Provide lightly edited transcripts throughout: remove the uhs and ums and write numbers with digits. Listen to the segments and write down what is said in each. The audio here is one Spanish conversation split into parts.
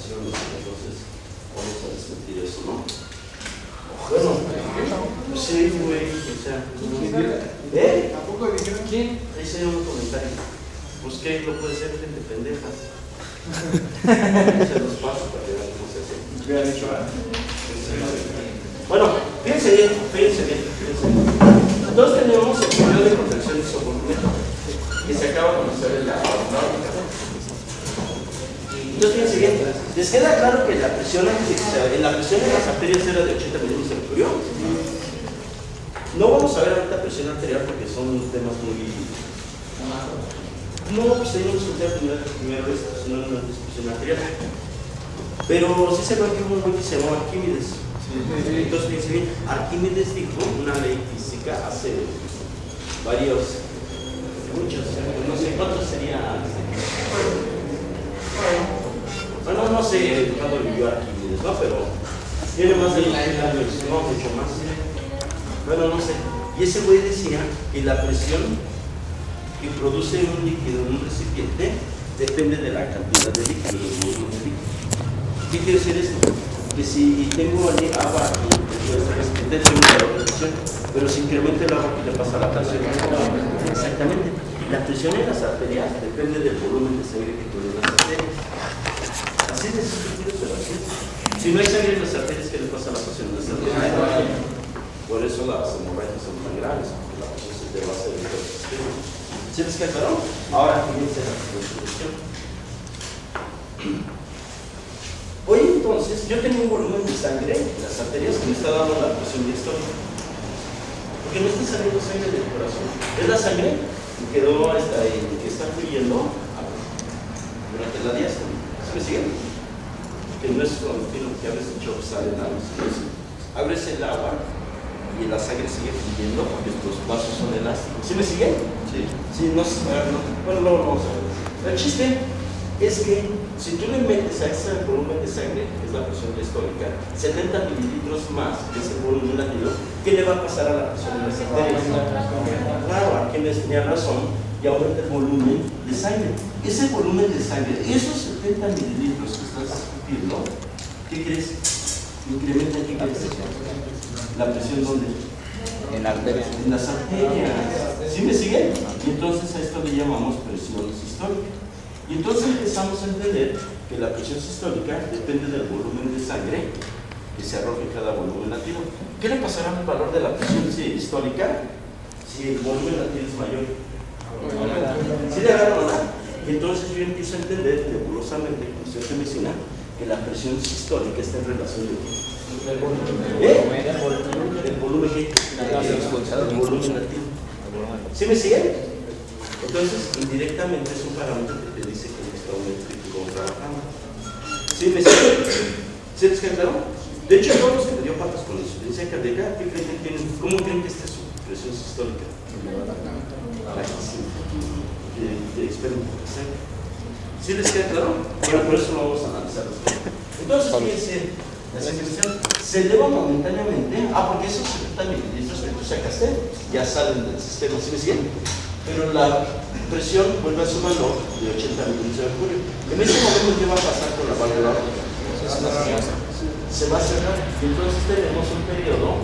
relaciones, entonces vamos a desmentir eso, ¿no? Bueno, pues sí, güey, o sea, ¿eh? ¿Tampoco dijeron? ¿Quién? Ahí se dio un comentario. Pues que lo puede ser gente pendeja. Se los paso para que vean cómo se hace. Hubieran hecho Bueno, fíjense bien, fíjense bien. Entonces tenemos el periodo de contracción isovolumétrica que se acaba de conocer en la náutica. Entonces fíjense bien, ¿les queda claro que la presión en las arterias era de 80 milímetros de mercurio? No vamos a ver ahorita presión arterial porque son temas muy... No, pues tenemos que hacer primero esto, si no, no es presión arterial. Pero sí se ve que hubo un güey que se llamó Arquímedes. Entonces fíjense bien, Arquímedes dijo una ley física hace muchos, no sé cuántos sería. Bueno, no sé cuándo vivió Arquímedes, ¿no? Pero tiene más de 20 años, no, mucho más. Bueno, no sé. Y ese güey decía que la presión que produce un líquido en un recipiente depende de la cantidad de líquido, del volumen de líquido. ¿Qué quiere decir esto? Que si tengo agua aquí, pues el recipiente tiene una presión, pero si incrementa el agua, ¿qué le pasa a la presión? Exactamente. La presión en las arterias depende del volumen de sangre que tienen las arterias. Así de sencillo, pero así es. Si no hay sangre en las arterias, ¿qué le pasa a la presión en las arterias? Por eso las hemorragias son tan graves, porque la presión se te va a hacer en todo el sistema. ¿Sí les queda claro? Ahora fíjense la solución. Hoy entonces, yo tengo un volumen de sangre en las arterias que me está dando la presión diastólica. Porque no está saliendo sangre del corazón. Es la sangre que quedó que está fluyendo durante la diástole. ¿Sí me siguen? Que no es continuo, que abres el chorro, sale nada más. Abres el agua y la sangre sigue fluyendo porque los vasos son elásticos. ¿Sí me siguen? Sí. Sí, no sé. Bueno, luego vamos a ver. El chiste es que si tú le metes a ese volumen de sangre, que es la presión diastólica, 70 mililitros más que ese volumen latido, ¿qué le va a pasar a la presión de las arterias? Claro, aquí les tenía razón y aumenta el volumen de sangre. Ese volumen de sangre, esos 70 mililitros que estás discutiendo, ¿qué crees? Incrementa, ¿qué crees? ¿La presión dónde? En la arteria. En las arterias. ¿Sí me siguen? Y entonces a esto le llamamos presión sistólica. Y entonces empezamos a entender que la presión sistólica depende del volumen de sangre que se arroja en cada volumen latido. ¿Qué le pasará al valor de la presión sistólica si el volumen latido es mayor? ¿Sí le agarran o no? Y entonces yo empiezo a entender nebulosamente, con cierta medicina, que la presión sistólica está en relación de el volumen que el volumen latido. ¿Sí me siguen? Entonces, indirectamente es un parámetro que te dice cómo está un ventrículo trabajando. ¿Sí me siguen? ¿Sí les queda claro? De hecho, todos los que te dio patas con insuficiencia cardíaca, ¿qué creen que tienen? ¿Cómo creen que esta es su presión sistólica? Que experimenten. ¿Sí les queda claro? Bueno, por eso lo vamos a analizar. Entonces, fíjense, la secreción se eleva momentáneamente, porque esos 70 mililitros que tú sacaste ya salen del sistema, ¿sí me siguen? Pero la presión vuelve a su valor de 80 mililitros de mercurio. En ese momento, ¿qué va a pasar con la válvula? Se va a cerrar. Y entonces tenemos un periodo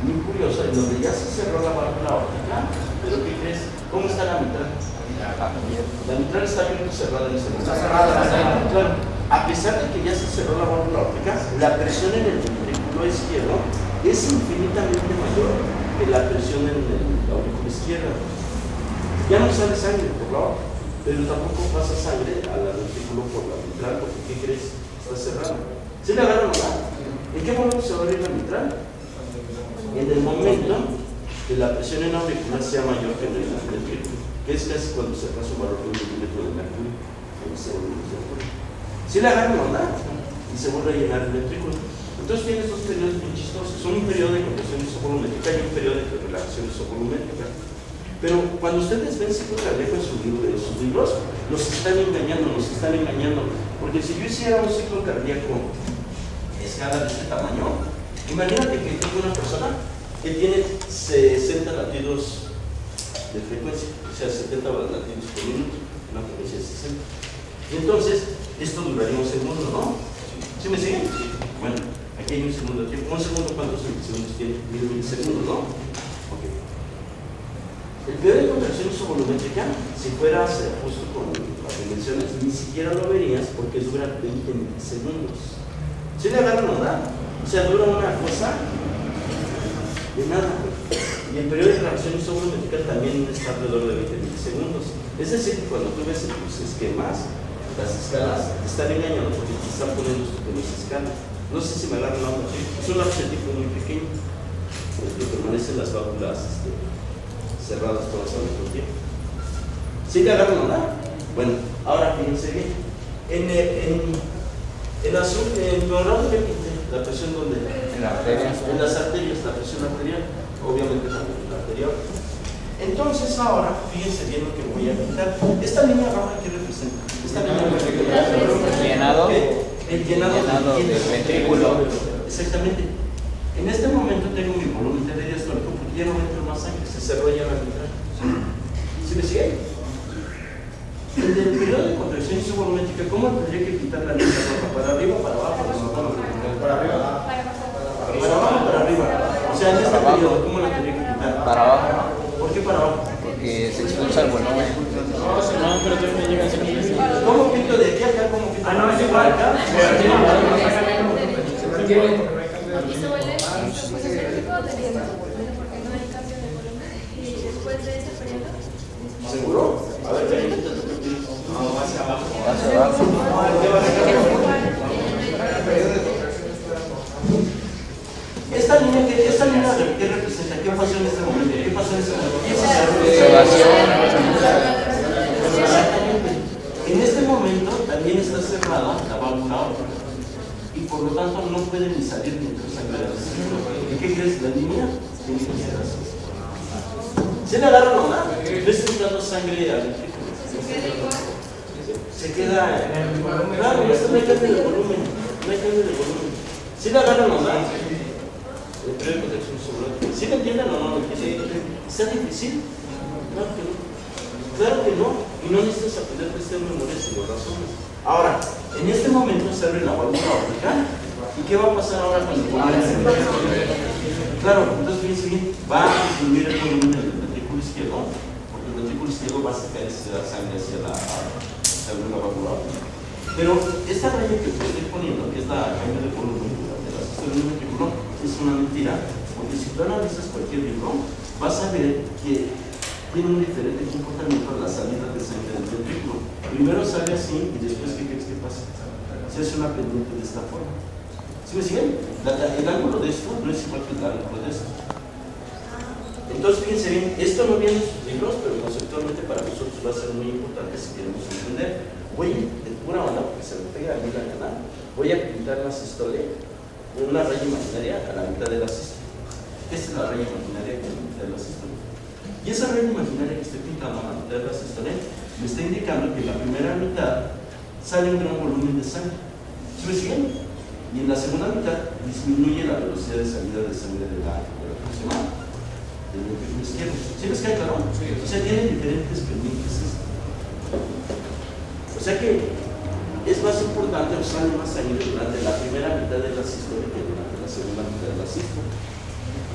muy curioso en donde ya se cerró la válvula órtica, pero ¿qué crees? ¿Cómo está la mitral? La mitral está bien cerrada en este momento. Está cerrada. Claro. A pesar de que ya se cerró la válvula órtica, la presión en el ventrículo izquierdo es infinitamente mayor que la presión en el aurículo izquierdo. Ya no sale sangre por la órtica, pero tampoco pasa sangre al ventrículo por la mitral, porque ¿qué crees? Está cerrada. ¿Sí le agarran la? ¿En qué momento se va a abrir la mitral? En el momento que la presión en la aurícula sea mayor que en el ventrículo, que es casi cuando se pasa un valor de 1 milímetro de mercurio. ¿Sí le agarran la? Y se vuelve a llenar el ventrículo. Entonces tienes dos periodos muy chistosos. Son un periodo de contracción isovolumétrica y un periodo de relajación isovolumétrica. Pero cuando ustedes ven ciclo cardíaco en sus libros, nos están engañando. Porque si yo hiciera un ciclo cardíaco escala de este tamaño, imagínate que tengo una persona que tiene 60 latidos de frecuencia, o sea, 70 latidos por minuto, una frecuencia de 60. Y entonces, esto duraría un segundo, ¿no? ¿Sí me siguen? Sí. Bueno, aquí hay un segundo de tiempo. ¿Un segundo cuántos segundos tiene? 1000 milisegundos, ¿no? Ok. El periodo de contracción isovolumétrica, si fueras justo con las dimensiones, ni siquiera lo verías porque dura 20 milisegundos. ¿Sí le agarran o no? O sea, dura una cosa de nada. Y el periodo de reacción isovolumétrica también está alrededor de 20 milisegundos. Es decir, que cuando tú ves en tus esquemas, las escalas te están engañando porque te están poniendo tus escalas. No sé si me agarran la onda. Es un lapso de tiempo muy pequeño. Porque permanecen las válvulas cerradas todas al mismo tiempo. ¿Sí te agarran la onda? Bueno, ahora fíjense bien. En azul, en dorado le quité la presión donde. En las arterias, la presión arterial. Obviamente también la arterial. Entonces ahora, fíjense bien lo que voy a pintar. Esta línea roja, ¿qué representa? Esta línea roja, ¿qué representa? Llenado. El llenado del ventrículo. Exactamente. En este momento tengo mi volumen diastólico porque ya no entra más sangre, se cerró ya la mitad. ¿Sí me sigue? En el periodo de contracción isovolumétrica, ¿cómo tendría que pintar la línea roja? ¿Para arriba o para abajo? Para arriba. Para abajo o para arriba. O sea, en este periodo, ¿cómo la tendría que pintar? Para abajo. ¿Por qué para abajo? Porque se expulsa el volumen. No, pero todavía me llega a ser ¿Cómo pinto de aquí a acá? ¿Cómo pinto? No, es igual acá. Y sobre esto, pues es el tipo de tiempo, porque no hay cambio de volumen. Y después de ese periodo. ¿Seguro? A ver, ven. No, hacia abajo. Hacia abajo. Esta línea ¿qué representa? ¿Qué pasó en este momento? ¿Qué pasó en este momento? Exactamente. En este momento también está cerrada la válvula aórtica y por lo tanto no puede ni salir ni entrar sangre del ciclo. ¿Y qué crees? La línea tiene que ser así. ¿Se le agarran o no? ¿Ves entrando sangre al ventrículo? Se queda en el volumen. Claro, no hay cambio de volumen. No hay cambio de volumen. ¿Sí le agarran o no? El periodo de contracción isovolumétrica. ¿Sí lo entienden o no lo entienden? ¿Está difícil? Claro que no. Claro que no. Y no necesitas aprender de memoria sino razones. Ahora, en este momento se abre la válvula aórtica. ¿Y qué va a pasar ahora con el volumen? Claro, entonces fíjense bien, va a disminuir el volumen del ventrículo izquierdo, porque el ventrículo izquierdo va a sacar esa sangre hacia la válvula aórtica. Pero esta raya que estoy poniendo, que es la cambio de volumen de la sistema del ventrículo, es una mentira, porque si tú analizas cualquier libro, vas a ver que tiene un diferente comportamiento a la salida de sangre del ventrículo. Primero sale así y después, ¿qué crees que pasa? Se hace una pendiente de esta forma. ¿Sí me siguen? El ángulo de esto no es igual que el ángulo de esto. Entonces, fíjense bien, esto no viene en sus libros, pero conceptualmente para nosotros va a ser muy importante si queremos entender. Voy de pura onda, porque se me pega a mí la gana, voy a pintar la sístole con una raya imaginaria a la mitad de la sístole. Esta es la raya imaginaria que a la mitad de la sístole. Y esa raya imaginaria que estoy pintando a la mitad de la sístole me está indicando que en la primera mitad sale un gran volumen de sangre. ¿Sí me siguen? Y en la segunda mitad disminuye la velocidad de salida de sangre de la próxima del ventrículo izquierdo. ¿Sí les cae claro? Sí. O sea, tienen diferentes pendientes. O sea que es más importante o sale más sangre durante la primera mitad de la sístole que durante la segunda mitad de la sístole.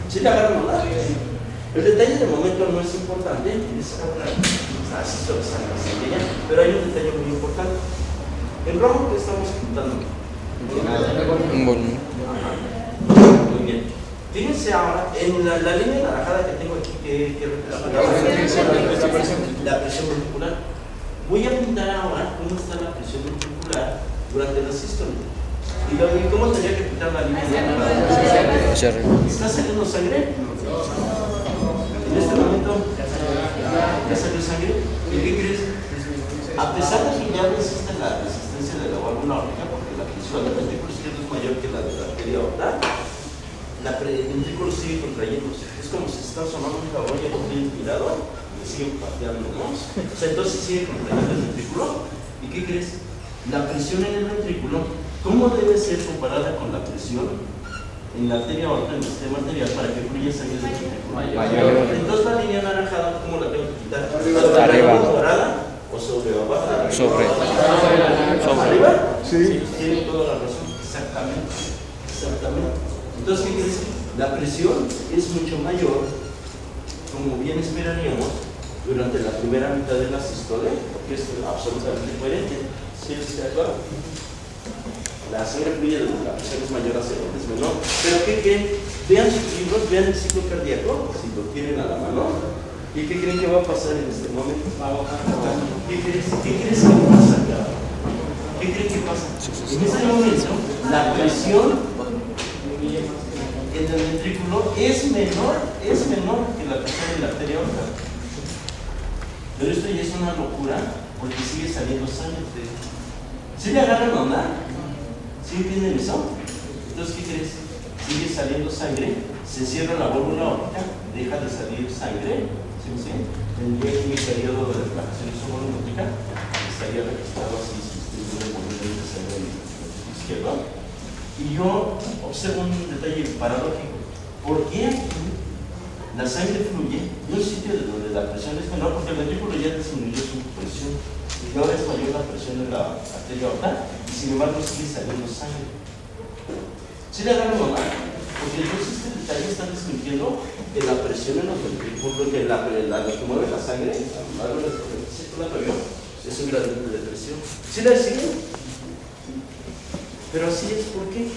¿Sí le agarran o no? El detalle de momento no es importante, es la sístole sale más sangre ya, pero hay un detalle muy importante. En rojo, ¿qué estamos pintando? Un volumen. Muy bien. Fíjense ahora, en la línea naranjada que tengo aquí, que representa la presión ventricular. Voy a pintar ahora cómo está la presión ventricular durante la sístole. ¿Y cómo tendría que pintar la línea naranjada? ¿Está saliendo sangre? En este momento, ¿ya salió sangre? ¿Y qué crees? A pesar de que ya no existe la resistencia de la válvula aórtica, porque la presión del ventrículo izquierdo es mayor que la de la arteria aorta, el ventrículo sigue contrayéndose. Es como si está sonando un caballo y un inspirador y sigue pateando, ¿no? O sea, entonces sigue contrayendo el ventrículo. ¿Y qué crees? La presión en el ventrículo, ¿cómo debe ser comparada con la presión en la arteria aorta, en el sistema arterial, para que fluya sangre del ventrículo? Mayor. Entonces la línea naranjada, ¿cómo la tengo que quitar? Arriba. ¿Dorada o ¿O sobre o abajo? Sobre. ¿Arriba? Sí. Tiene toda la razón. Exactamente. Exactamente. Entonces, ¿qué crees? La presión es mucho mayor, como bien esperaríamos, durante la primera mitad de la sístole, porque es absolutamente coherente. ¿Sí está claro? La sangre fluye donde la presión es mayor hacia donde es menor. Pero ¿qué creen? Vean sus libros, vean el ciclo cardíaco, si lo tienen a la mano. ¿Y qué creen que va a pasar en este momento? ¿Qué crees que pasa acá? ¿Qué creen que pasa? En ese momento, la presión en el ventrículo es menor que la presión en la arteria aorta. Pero esto ya es una locura porque sigue saliendo sangre. ¿Sí le agarran onda? ¿Sí entienden eso? Entonces, ¿qué crees? Sigue saliendo sangre, se cierra la válvula aórtica, deja de salir sangre, ¿sí? Tendría que mi periodo de relajación isovolúmica estaría registrado así si estoy en el movimiento de sangre izquierdo. Y yo observo un detalle paradójico. ¿Por qué aquí la sangre fluye de un sitio donde la presión es menor? Porque el ventrículo ya disminuyó su presión y ahora es mayor la presión de la arteria aorta y sin embargo sigue saliendo sangre. ¿Sí le agarran mamá? Porque entonces este detalle está desmintiendo que la presión en los ventrículos, que lo que mueve la sangre, a lo largo del circulatorio, es un gradiente de presión. ¿Sí la siguen? Pero así es, ¿por qué?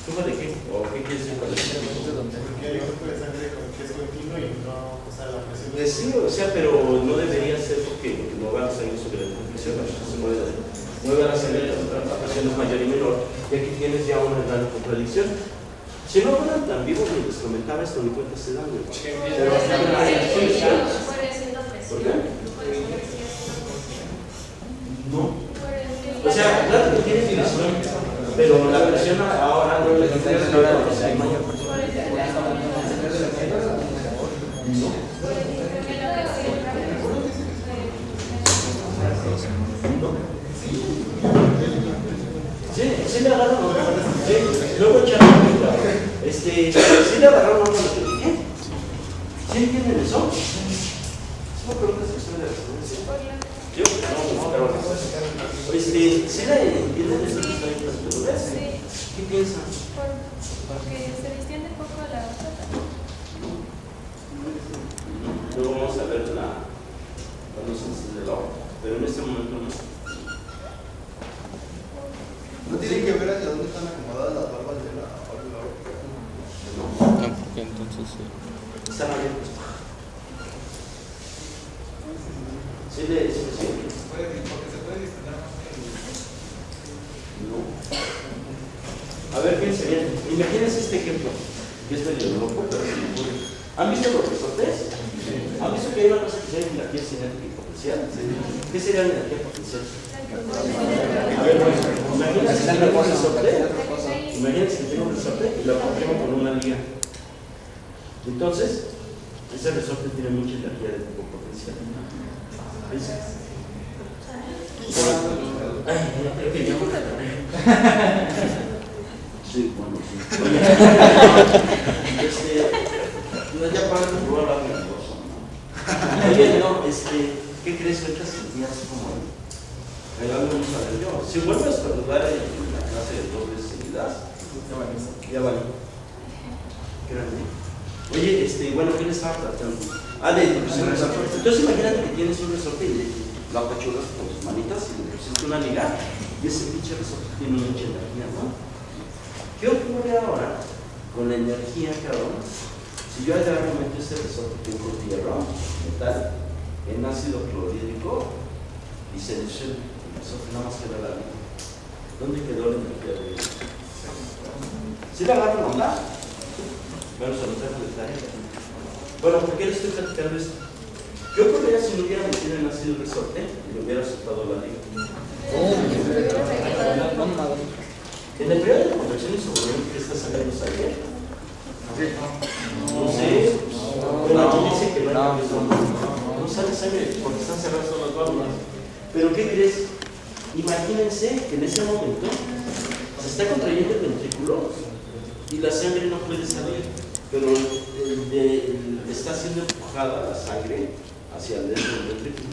¿Culpa de qué? ¿O qué quieres decir? Porque hay un grupo de sangre que es continuo y no, o sea, la presión. Sí, o sea, pero no debería ser porque no va a salir sobre la presión, se mueve la sangre, la presión es mayor y menor, y aquí tienes ya una gran contradicción. Si no fueran tan vivos ni les comentaba esto, ni cuenta se dan. Pero hasta la presión. ¿Por qué? No. O sea, claro que tiene dirección, pero la presión ahora no le quita el mayor presión. Sí le agarraron a sí, luego echaron sí le agarraron a lo que dije. ¿Sí entienden eso? ¿Sí me preguntas que estoy de residencia? Yo no, pero ¿sí la entienden eso que estoy en las ¿Qué piensan? Porque se distiende un poco la otra. Luego vamos a ver cuando se enciende la otra, pero en este momento no. ¿No tienen que ver hacia dónde están acomodadas las válvulas de la válvula aórtica? No, porque entonces sí. Están abiertos. Sí, Porque se puede distender más no. A ver, fíjense bien. Imagínense este ejemplo, que es medio loco, pero sí me ocurre. ¿Han visto los resortes? ¿Han visto que hay una cosa que se llama energía cinética y potencial? ¿Qué sería la energía potencial? A ver, imagínense que tengo un resorte. Imagínense que tengo un resorte y lo comprimo con una liga. Entonces, ese resorte tiene mucha energía de tipo potencial. ¿Ves? Ay, creo que ya. Sí, bueno, sí. No, ya para que voy a hablar de cosa, ¿no? Oye, no, ¿qué crees que ahorita sentías como? Me vamos a ver yo. Si vuelvo a estornudar en la clase de 2 veces seguidas, ya vale. ¿Qué grande? Oye, bueno, ¿qué les estaba tratando? De resorte. Entonces imagínate que tienes un resorte y lo apachuras con tus manitas y le pusiste una liga y ese pinche resorte tiene mucha energía, ¿no? ¿Qué ocurre ahora con la energía, cabrón? Si yo agarro este resorte que es de hierro, metal, en ácido clorhídrico y se dice el resorte, nada más queda la vida. ¿Dónde quedó la energía de ellos? ¿Sí la agarran onda? Bueno, se lo tengo de tarea. Bueno, ¿por qué les estoy platicando esto? ¿Qué ocurriría si no hubiera metido en ácido el resorte y le hubiera soltado la liga? En el periodo de contracción isovolúmica está saliendo sangre. No sé. Bueno, aquí dice que no sale sangre porque están cerradas todas las válvulas. Pero ¿qué crees? Imagínense que en ese momento se está contrayendo el ventrículo y la sangre no puede salir, pero está siendo empujada la sangre hacia adentro del ventrículo.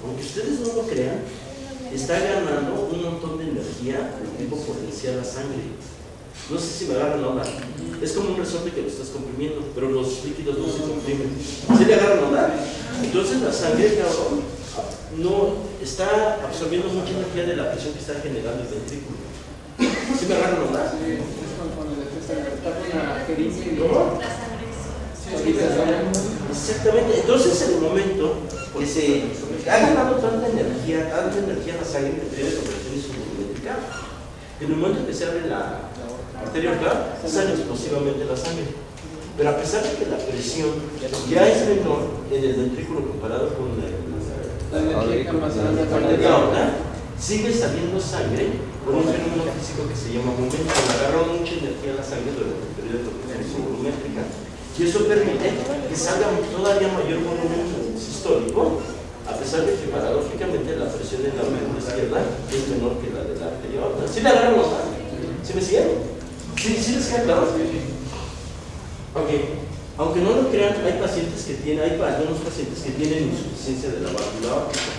Aunque ustedes no lo crean, está ganando un montón de energía el tipo potencial a sangre. No sé si me agarran onda. Es como un resorte que lo estás comprimiendo, pero los líquidos no se comprimen. ¿Sí le agarran onda? Entonces la sangre, cabrón, no está absorbiendo mucha energía de la presión que está generando el ventrículo. ¿Sí me agarran onda? Sí, es cuando le está con la jeringa y ¿Cómo? La sangre. Exactamente. Entonces en el momento que se ha ganado tanta energía a la sangre que tiene conversión isovolumétrica, en el momento que se abre la arteria auricular, sale explosivamente la sangre. Pero a pesar de que la presión ya es menor en el ventrículo comparado con la energía almacenada arteria aorta, sigue saliendo sangre con un fenómeno físico que se llama momento. Agarró mucha energía a la sangre durante el periodo de conversión isovolumétrica. Y eso permite que salga todavía mayor volumen sistólico, a pesar de que paradójicamente la presión en la médula izquierda es menor que la de la arteria aorta. ¿Sí le agarran los datos? ¿Sí me siguen? ¿Sí les queda claro? Ok. Aunque no lo crean, hay algunos pacientes que tienen insuficiencia de la válvula aórtica.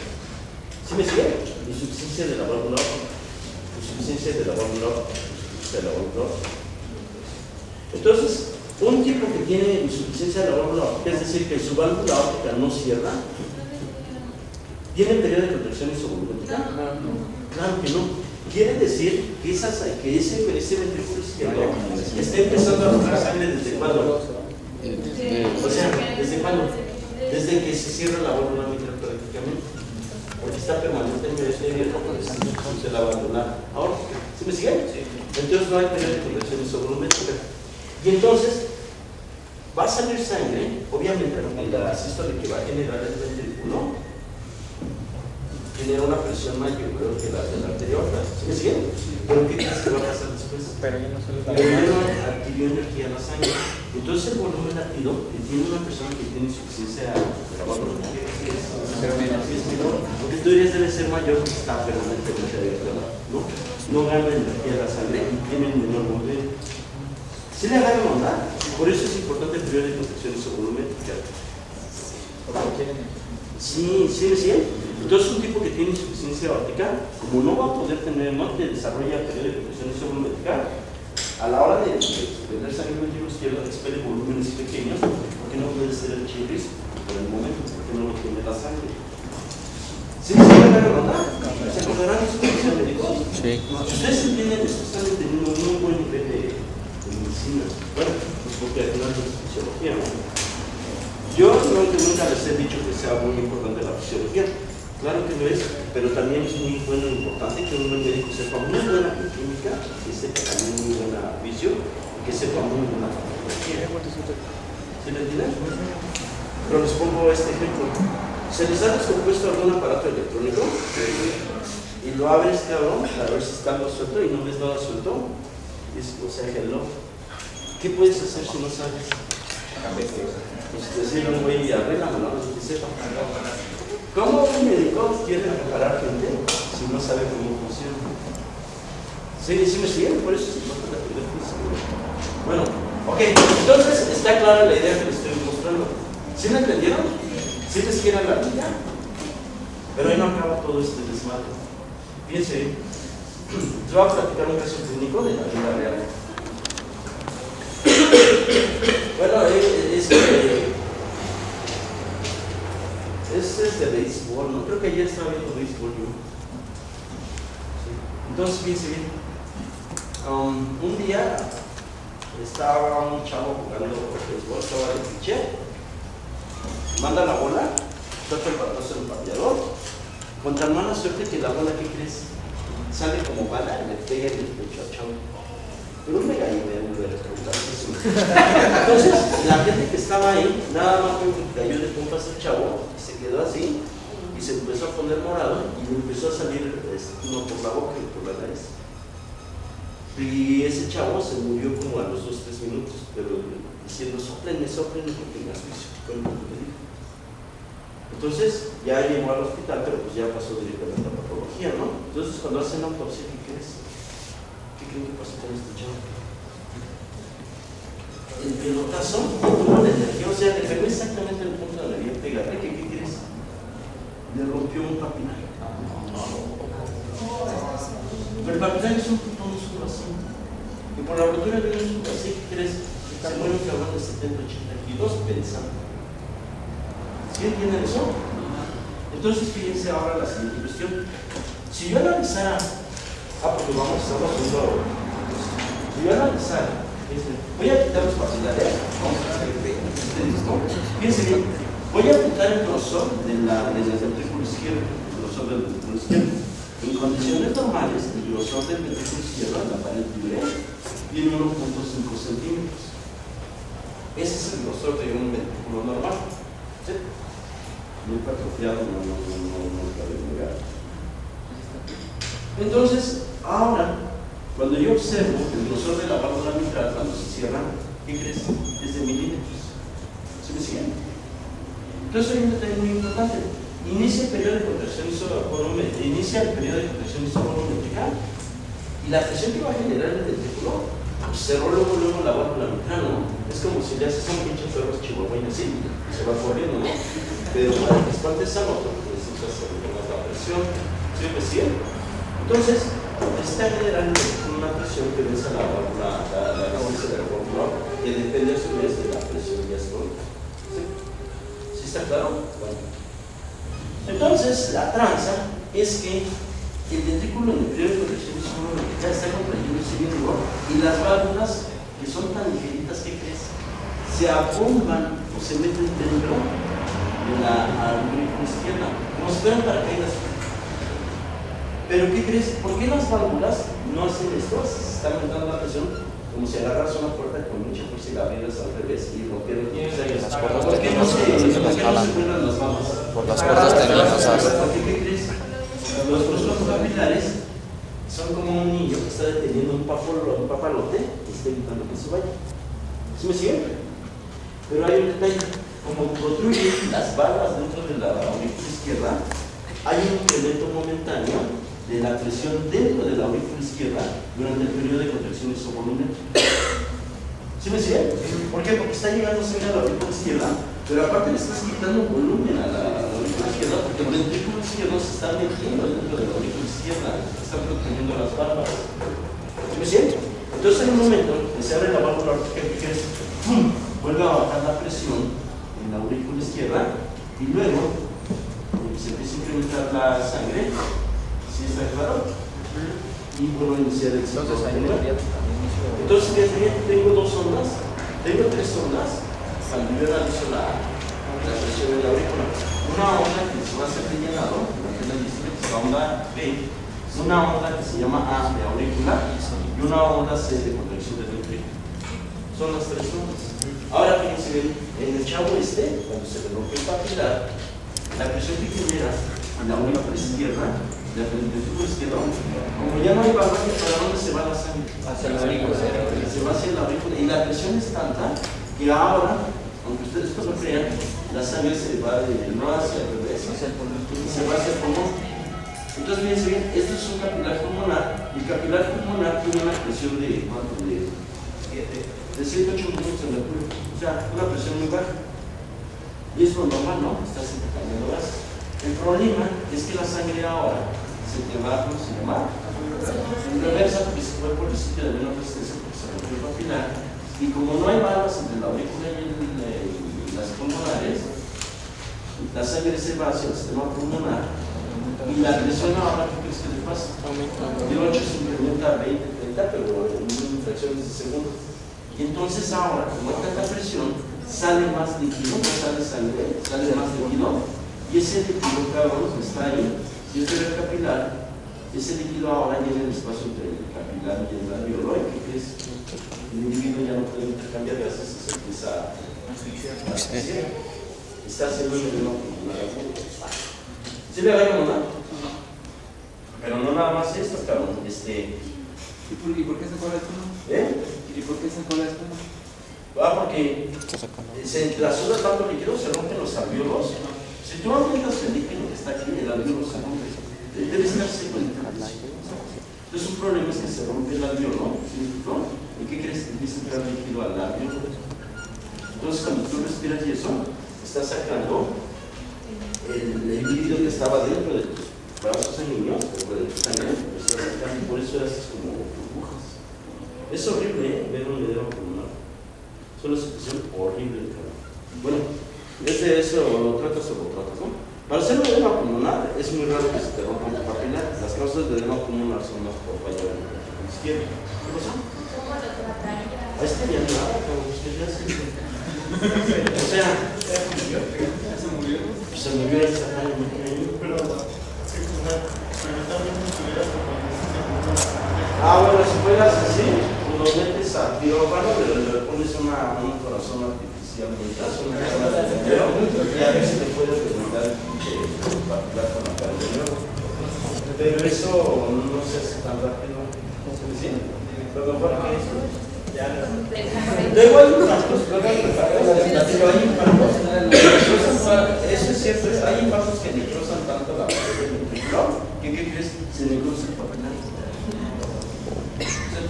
¿Sí me siguen? Insuficiencia de la válvula aórtica. Insuficiencia de la válvula aórtica. Entonces, un tipo que tiene insuficiencia de la válvula aórtica, es decir, que su válvula aórtica no cierra, ¿tiene periodo de contracción isovolumétrica? Claro que no. Quiere decir que ese ventrículo izquierdo está empezando a arrojar sangre desde cuándo. O sea, ¿desde cuándo? Desde que se cierra la válvula mitral prácticamente. Porque está permanentemente abierto por el de la válvula aórtica. ¿Sí me siguen? Entonces no hay periodo de contracción isovolumétrica. Y entonces va a salir sangre, obviamente, la sístole que va a generar el ventrículo genera una presión mayor que la de la arteria aorta. ¿Sí me siguen? Pero ¿qué crees que va a pasar después? Pero ya no solo El volumen adquirió energía en la sangre. Entonces el volumen latido que tiene una persona que tiene insuficiencia de la válvula es menor. Porque tú dirías debe ser mayor porque está permanentemente abierta, ¿no? No gana energía en la sangre y tiene un menor volumen. ¿Sí le agarran onda? Por eso es importante el periodo de contracción isovolumétrica. Sí, sí, sí. Entonces un tipo que tiene insuficiencia aórtica, como no va a poder tener, no te desarrolla el periodo de contracción isovolumétrica, a la hora de tener sangre en el ventrículo izquierdo expele volúmenes pequeños, porque no puede ser el chirris por el momento, porque no lo tiene la sangre. ¿Sí le agarran onda? ¿Se acordarán de su condición médico? Sí. Si ustedes entienden esto, están teniendo un muy buen nivel de medicina. Bueno, pues porque al final es fisiología, ¿no? Yo nunca les he dicho que sea muy importante la fisiología. Claro que lo es, pero también es muy bueno e importante que un buen médico sepa muy buena química, que sepa también muy buena fisio y que sepa muy buena fisiología. ¿Sí me entienden? Pero les pongo este ejemplo. ¿Se les ha descompuesto algún aparato electrónico? Y lo abres, cabrón, a ver si está algo suelto y no ves nada suelto. O sea, hello. ¿Qué puedes hacer si no sabes? Pues decirle, güey, arréglame, ¿no? Que sepa. ¿Cómo un médico quiere reparar gente si no sabe cómo funciona? Sí, sí me siguen, por eso es importante aprender física. Bueno, ok, entonces está clara la idea que les estoy mostrando. ¿Sí me entendieron? ¿Sí les quieren la vida? Pero ahí no acaba todo este desmadre. Fíjense bien. Les voy a platicar un caso clínico de la vida real. Bueno, este es de béisbol, ¿no? Creo que ayer estaba viendo béisbol yo. Sí. Entonces, fíjense bien. Un día estaba un chavo jugando béisbol, estaba de pitcher, manda la bola, trata el batazo del bateador, con tan mala suerte que la bola, ¿qué crees? Sale como bala y le pega en el pecho al chavo. Pero un mega y me vuelve a preguntar eso. Entonces, la gente que estaba ahí, nada más que cayó de pompas el chavo, y se quedó así, y se empezó a poner morado, y le empezó a salir uno por la boca y por la nariz. Y ese chavo se murió como a los 2-3 minutos, pero diciendo, sóplenme, porque me asfixio. Fue lo que me dijo. Entonces, ya llegó al hospital, pero pues ya pasó directamente a patología, ¿no? Entonces, cuando hacen autopsia, ¿qué crees? ¿Qué creen que pasó con este chavo? El pelotazo tuvo la energía, o sea, le pegó exactamente en el punto donde había pegado. psiquiatra que, ¿qué crees? Le rompió un papilar. Pero el papilar es un puto músculo así. Y por la rotura de un músculo así, ¿qué crees? Se muere un cabrón de 70-80 kilos pensando. ¿Sí entienden eso? Entonces, fíjense ahora la siguiente cuestión. Si yo analizara, porque estamos haciendo ahora. Si yo analizara, voy a quitar los papilares, fíjense bien, voy a quitar el grosor del ventrículo izquierdo, el grosor del ventrículo izquierdo. En condiciones normales, el grosor del ventrículo izquierdo, en la pared libre, tiene 1.5 centímetros. Ese es el grosor de un ventrículo normal. ¿Sí? Muy atrofiado, no cabe negar. Entonces, ahora, cuando yo observo el grosor de la válvula mitral cuando se cierra, ¿qué crees? Es de milímetros. ¿Sí me siguen? Entonces hay un detalle muy importante. Inicia el periodo de contracción isovolumétrica y la presión que va a generar el ventrículo cerró luego la válvula mitral, ¿no? Es como si le haces un pinche perro chihuahueño así y se va corriendo, ¿no? Pero para que espante esa nota, necesitas hacer más la presión. ¿Sí me siguen? Entonces, está generando una presión que vence a la válvula, la resistencia del válvula, que depende a su vez de la presión diastólica. ¿Sí está claro? Bueno. Entonces, la tranza es que el ventrículo en el periodo de contracción isovolumétrica está contrayendo ese mismo y las válvulas, que son tan ligeritas, ¿qué crees? Se abomban o se meten dentro de la aurícula izquierda, como si fueran paracaídas. Pero ¿qué crees? ¿Por qué las válvulas no hacen esto? Se está aumentando la presión, como si agarras una puerta con mucha fuerza y la abrieras al revés y rompieron. ¿Por qué no se cuelgan las válvulas? Por las cuerdas tendinosas. Porque ¿qué crees? Los procesos capilares son como un niño que está deteniendo un papalote y está evitando que se vaya. ¿Sí me siguen? Pero hay un detalle. Como protruyen las barras dentro de la aurícula izquierda, hay un incremento momentáneo de la presión dentro de la aurícula izquierda durante el periodo de contracción isovolumétrica. ¿Sí me siguen? ¿Por qué? Porque está llegando sangre a la aurícula izquierda, pero aparte le estás quitando volumen a la aurícula izquierda porque el ventrículo izquierdo se está metiendo dentro de la aurícula izquierda, están protegiendo las válvulas. ¿Sí me siguen? Entonces hay un momento que se abre la válvula aórtica que es ¡pum! Vuelve a bajar la presión en la aurícula izquierda y luego se empieza a incrementar la sangre. ¿Sí está claro? Y vuelvo a iniciar el ciclo. Entonces, tengo dos ondas, tengo tres ondas cuando yo analizo la presión de la aurícula. Una onda que se va a hacer de llenado, que es la onda B, una onda que se llama A de aurícula y una onda C de contracción del ventrículo. Son las tres ondas. Ahora fíjense bien, en el chavo cuando se le rompe el papilar, la presión que genera en la aurícula izquierda, del ventrículo izquierdo, como ya no hay válvula, ¿para dónde se va la sangre? Hacia la aurícula. Se va hacia la aurícula y la presión es tanta que ahora, aunque ustedes no lo crean, la sangre se va no hacia el revés, se va hacia el pulmón. Entonces, fíjense bien, esto es un capilar pulmonar y el capilar pulmonar tiene una presión de 108 milímetros de mercurio, o sea, una presión muy baja. Y es lo normal, ¿no? Estás intercambiando gases. El problema es que la sangre ahora se te va, ¿cómo se llama? En reversa, porque se fue por el sitio de menor resistencia porque se rompió el papilar. Y como no hay válvulas entre la aurícula y las pulmonares, la sangre se va hacia el sistema pulmonar y la presión ahora, ¿qué crees que le pasa? De 8 se incrementa a 20, 30, pero en fracciones de segundo. Y entonces ahora, como hay tanta presión, sale más líquido, no sale sangre, sale más líquido, y ese líquido, cabrón, que está ahí, y este es el capilar, ese líquido ahora llena el espacio entre el capilar y el alveolo, y ¿qué crees? El individuo ya no puede intercambiar gases y se empieza a asfixiar. Está haciendo el veneno pulmonar. ¿Sí le agarran una? Pero no nada más esto, cabrón. ¿Y por qué sacó la espuma? ¿Y por qué sacó la espuma? Porque se la suda tanto líquido, se rompen los alveolos. Si tú aumentas el líquido que está aquí, el alveolo se rompe. Debe estar seco en el calcio. Entonces, un problema es que se rompe el alveolo, ¿no? ¿Y qué crees? Que empieza a entrar líquido al alveolo. Entonces, cuando tú respiras y eso, estás sacando el líquido que estaba dentro de tus brazos sanguíneos, o de tu sangre, pues se acercan, y por eso haces como burbujas. Es horrible, ver un edema pulmonar. Es una situación horrible, cabrón. Bueno, es de eso lo tratas o lo tratas, ¿no? Para hacer un edema pulmonar es muy raro que se te rompa un capilar. Las causas de edema pulmonar son más por fallo de la izquierda. ¿Qué pasa? ¿Cómo lo trataría? Ahí está ya nada, cabrón. O sea, ¿Se murió? se murió esa calle. Pero, experimentalmente estuvieras como Bueno, si fueras así, pues lo metes a quirófano, le pones un corazón artificial mientras, y a ver si te puedes preguntar particular con la cara de nuevo. Pero eso no se hace tan rápido. ¿Sí? Lo mejor que eso. Luego hay impactos, eso es cierto, hay impactos que necrosan tanto la pared del ventricular que ¿qué crees? Se necrosa el papilar.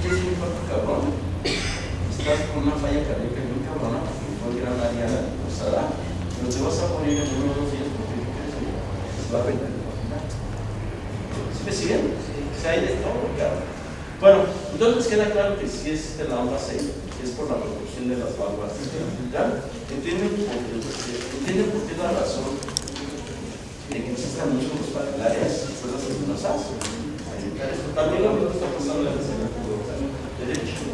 Tienes un infarto cabrón, estás con una falla cardíaca muy cabrona, porque fue gran área cruzada, pero te vas a morir en 1 o 2 días porque ¿qué crees? Se va a pegar el papilar. ¿Sí me siguen? Sí, hay de todo, cabrón. Bueno, entonces queda claro que si es la onda 6, es por la reducción de las válvulas. ¿Ya? ¿Entienden por qué la razón de que existan músculos papilares y cuerdas espinosas? También lo mismo está pasando en el cerebro derecho.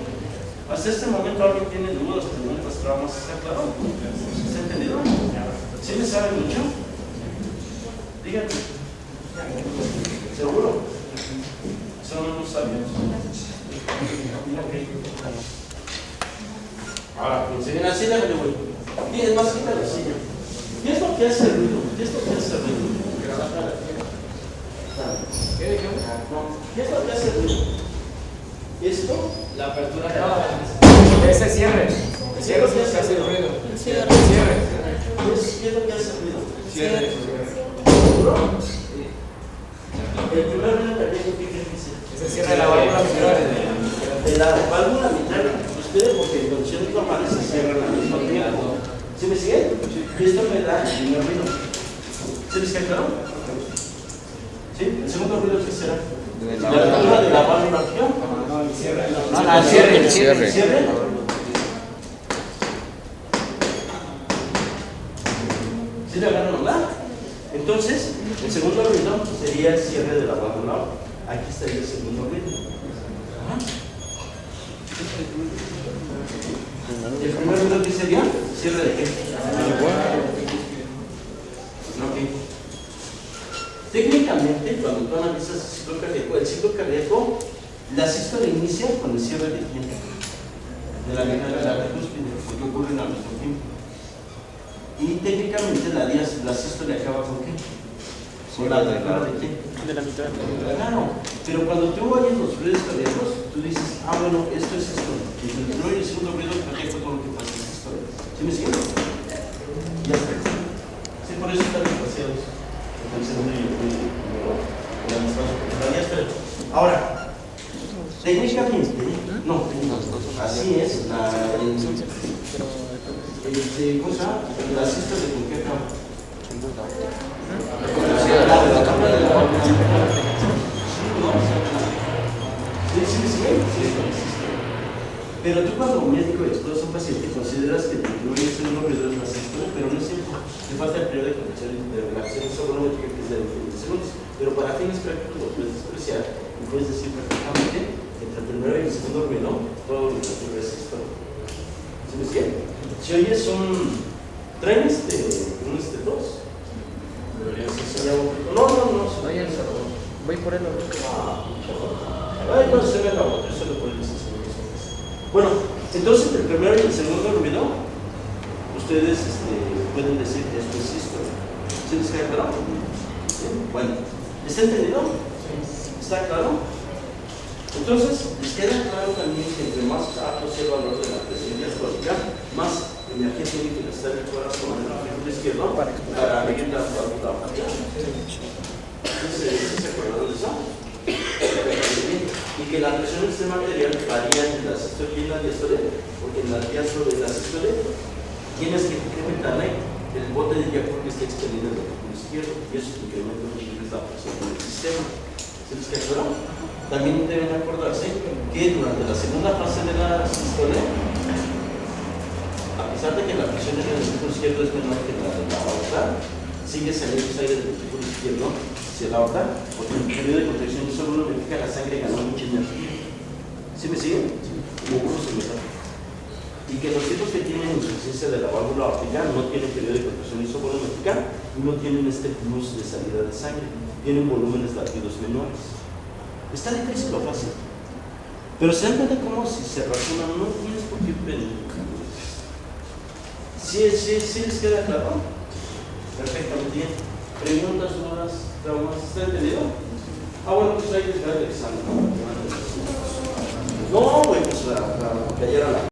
Hasta este momento alguien tiene dudas, preguntas, traumas, ¿está claro? ¿Se ha entendido? ¿Sí me sabe mucho? Díganme. ¿Seguro? ¿Son unos sabios? Ahora, si viene así, déjame, güey. Y es más, quita la silla. ¿Qué es lo que hace ruido? ¿Qué es lo que hace ruido? ¿Qué dijimos? ¿Qué es lo que hace ruido? ¿Esto? La apertura de la... Ese cierre. El cierre es lo que hace ruido. El cierre. ¿Qué es lo que hace ruido? Cierre. ¿Seguro? El primer ruido cardíaco, ¿qué crees que sea? Ese cierre de la válvula mitral. De la válvula mitral, ustedes porque en condiciones normales se cierran al mismo tiempo. ¿Sí me siguen? Esto me da el primer ruido. ¿Sí les queda claro? ¿Sí? ¿El segundo ruido qué será? La apertura de la válvula mitral. No, el cierre. El cierre. ¿Cierre? ¿Sí le agarran, verdad? Entonces, el segundo ruido sería el cierre de la válvula. Aquí estaría el segundo ruido. ¿El primer ruido qué sería? ¿Cierre de qué? Ok. Técnicamente, cuando tú analizas el ciclo cardíaco, la sístole inicia con el cierre de quién? De la vena de la cúspide, porque ocurren al mismo tiempo. Y técnicamente la sístole acaba con qué? Con la apertura de quién? De la mitad. Claro, pero cuando tú oyes los ruidos cardíacos, tú dices, bueno, esto es esto. Y el primero y el segundo ruido cardíaco todo lo que pasa es esto. ¿Sí me siguen? Ya está. Sí, por eso están espaciados. El segundo y el primero. Ya está. Ahora, técnicamente, no, así es, ¿cómo se llama? La sístole de con qué acaba. Pero tú cuando médico exploras a un paciente consideras que el primer y el segundo ruido es la sístole, pero no es cierto. Le falta el periodo de conexión de relación sonológica que es de 20 segundos. Pero para fines prácticos lo puedes despreciar y puedes decir prácticamente entre el primero y el segundo ruido todo lo que ocurre es sístole. ¿Sí me siguen? Si oyes traen un dos. Deberías enseñar un poquito. No. Voy por él. No se ve la otra, eso lo pueden hacer. Bueno, entonces el primero y el segundo ruido, ustedes pueden decir esto es sístole. ¿Sí les queda claro? ¿Sí? Bueno, ¿está entendido? ¿Está claro? Entonces, les queda claro también que entre más alto sea el valor de la presión diastólica, más energía tiene que gastar el corazón en el ejemplo izquierdo para abrir la válvula mitral. ¿Se acuerdan de eso? Y que la presión extrema arterial varía entre la sístole y la diástole, porque en la diástole y la sístole tienes que incrementarle el bote de diafragma que está expeliendo el izquierdo y eso incrementa un chingo la presión en el sistema. ¿Se les quedó? También deben acordarse que durante la segunda fase de la sístole, a pesar de que la presión en el ventrículo izquierdo es menor que la de la aorta, sigue saliendo aire del ventrículo izquierdo hacia la aorta, porque en el periodo de contracción isovolumétrica la sangre ganó mucha energía. ¿Sí me siguen? Como burro se me da. Y que los tipos que tienen insuficiencia de la válvula aórtica no tienen periodo de contracción isovolumétrica y no tienen este plus de salida de sangre, tienen volúmenes latidos menores. Está difícil o fácil, pero se dan cuenta como si se razonan, no tienes por qué pensar. ¿Sí les queda claro? Perfectamente bien. ¿Preguntas, dudas, traumas? ¿Está entendido? Bueno, pues ahí les va el examen, ¿no? No, güey, pues la que ayer a la